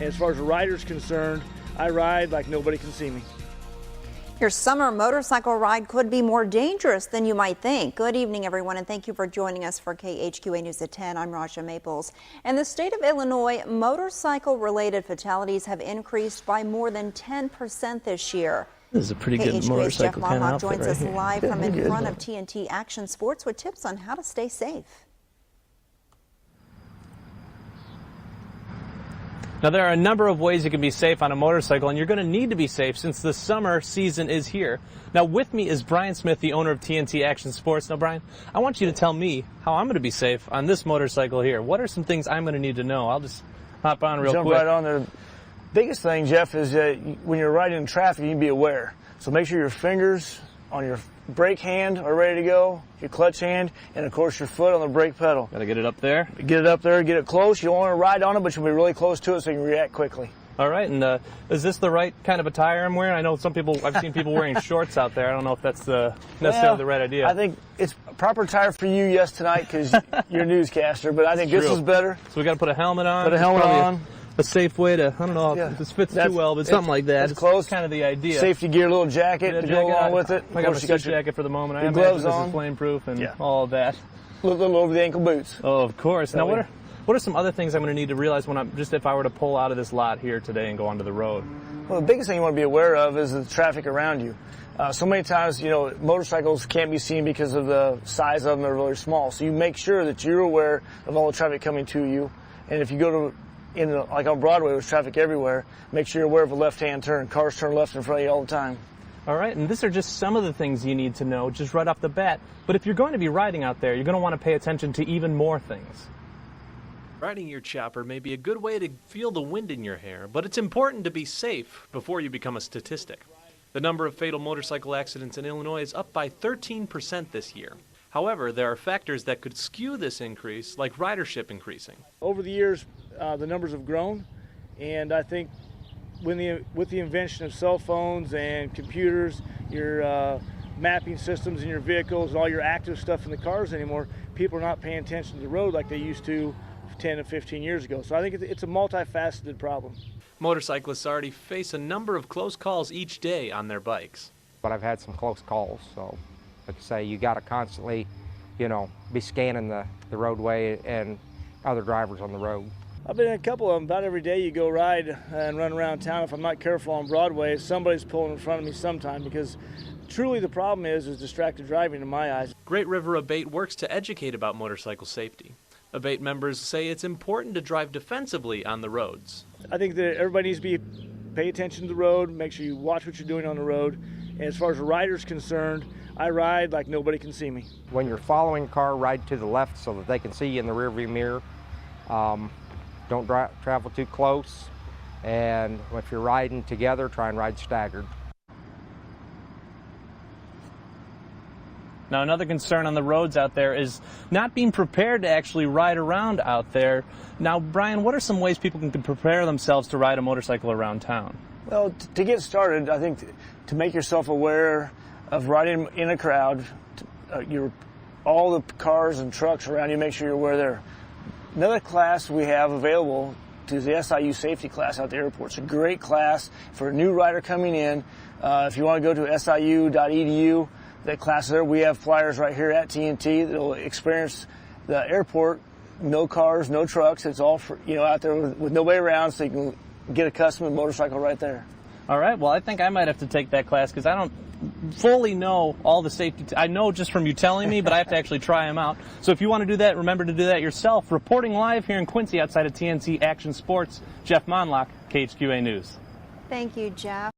And as far as the rider's concerned, I ride like nobody can see me. Your summer motorcycle ride could be more dangerous than you might think. Good evening, everyone, and thank you for joining us for KHQA News at 10. I'm Raja Maples. In the state of Illinois, motorcycle-related fatalities have increased by more than 10% this year. This is a pretty good KHQA's motorcycle Jeff kind of Monlock outfit joins right us here. live from in front of TNT Action Sports with tips on how to stay safe. Now, there are a number of ways you can be safe on a motorcycle, and you're going to need to be safe since the summer season is here. Now, with me is Brian Smith, the owner of TNT Action Sports. Now, Brian, I want you to tell me how I'm going to be safe on this motorcycle here. What are some things I'm going to need to know? I'll just hop on real quick. Jump right on there. Biggest thing, Jeff, is when you're riding in traffic, you can be aware. So make sure your fingers on your brake hand are ready to go, your clutch hand, and of course your foot on the brake pedal. Got to get it up there. Get it up there, get it close. You don't want to ride on it, but you'll be really close to it so you can react quickly. All right, and is this the right kind of attire I'm wearing? I know I've seen people wearing shorts out there. I don't know if that's necessarily the right idea. I think it's proper attire for you, yes, tonight, because you're a newscaster, but I think this is better. So we got to put a helmet on. Put a helmet on. A safe way to, I don't know if this fits too well, but something like that. It's close. Kind of the idea. Safety gear, little jacket to go along with it. I got my suit jacket for the moment. I imagine gloves this on. is flame proof and all of that. A little over the ankle boots. Oh, of course. Now, what are some other things I'm going to need to realize if I were to pull out of this lot here today and go onto the road? Well, the biggest thing you want to be aware of is the traffic around you. So many times, motorcycles can't be seen because of the size of them. They're really small. So you make sure that you're aware of all the traffic coming to you. And if you go to like on Broadway, there's traffic everywhere. Make sure you're aware of a left-hand turn. Cars turn left in front of you all the time. All right, and these are just some of the things you need to know just right off the bat. But if you're going to be riding out there, you're going to want to pay attention to even more things. Riding your chopper may be a good way to feel the wind in your hair, but it's important to be safe before you become a statistic. The number of fatal motorcycle accidents in Illinois is up by 13% this year. However, there are factors that could skew this increase, like ridership increasing. Over the years, the numbers have grown, and I think with the invention of cell phones and computers, your mapping systems in your vehicles, and all your active stuff in the cars anymore, people are not paying attention to the road like they used to 10 to 15 years ago. So I think it's a multifaceted problem. Motorcyclists already face a number of close calls each day on their bikes. But I've had some close calls, so like I say, you got to constantly, be scanning the roadway and other drivers on the road. I've been in a couple of them. About every day you go ride and run around town. If I'm not careful on Broadway, somebody's pulling in front of me sometime, because truly the problem is distracted driving in my eyes. Great River Abate works to educate about motorcycle safety. Abate members say it's important to drive defensively on the roads. I think that everybody needs to pay attention to the road, make sure you watch what you're doing on the road. And as far as the rider's concerned, I ride like nobody can see me. When you're following a car, ride to the left so that they can see you in the rearview mirror. Don't travel too close, and if you're riding together, try and ride staggered. Now, another concern on the roads out there is not being prepared to actually ride around out there. Now, Brian, what are some ways people can prepare themselves to ride a motorcycle around town? Well, to get started, I think to make yourself aware of riding in a crowd, all the cars and trucks around you, make sure you're aware there. Another class we have available is the SIU safety class out at the airport. It's a great class for a new rider coming in. If you want to go to siu.edu, that class there, we have flyers right here at TNT that will experience the airport. No cars, no trucks. It's all for, out there with nobody around, so you can get accustomed to the motorcycle right there. All right, well, I think I might have to take that class because I don't fully know all the safety. I know just from you telling me, but I have to actually try them out. So if you want to do that, remember to do that yourself. Reporting live here in Quincy outside of TNT Action Sports, Jeff Monlock, KHQA News. Thank you, Jeff.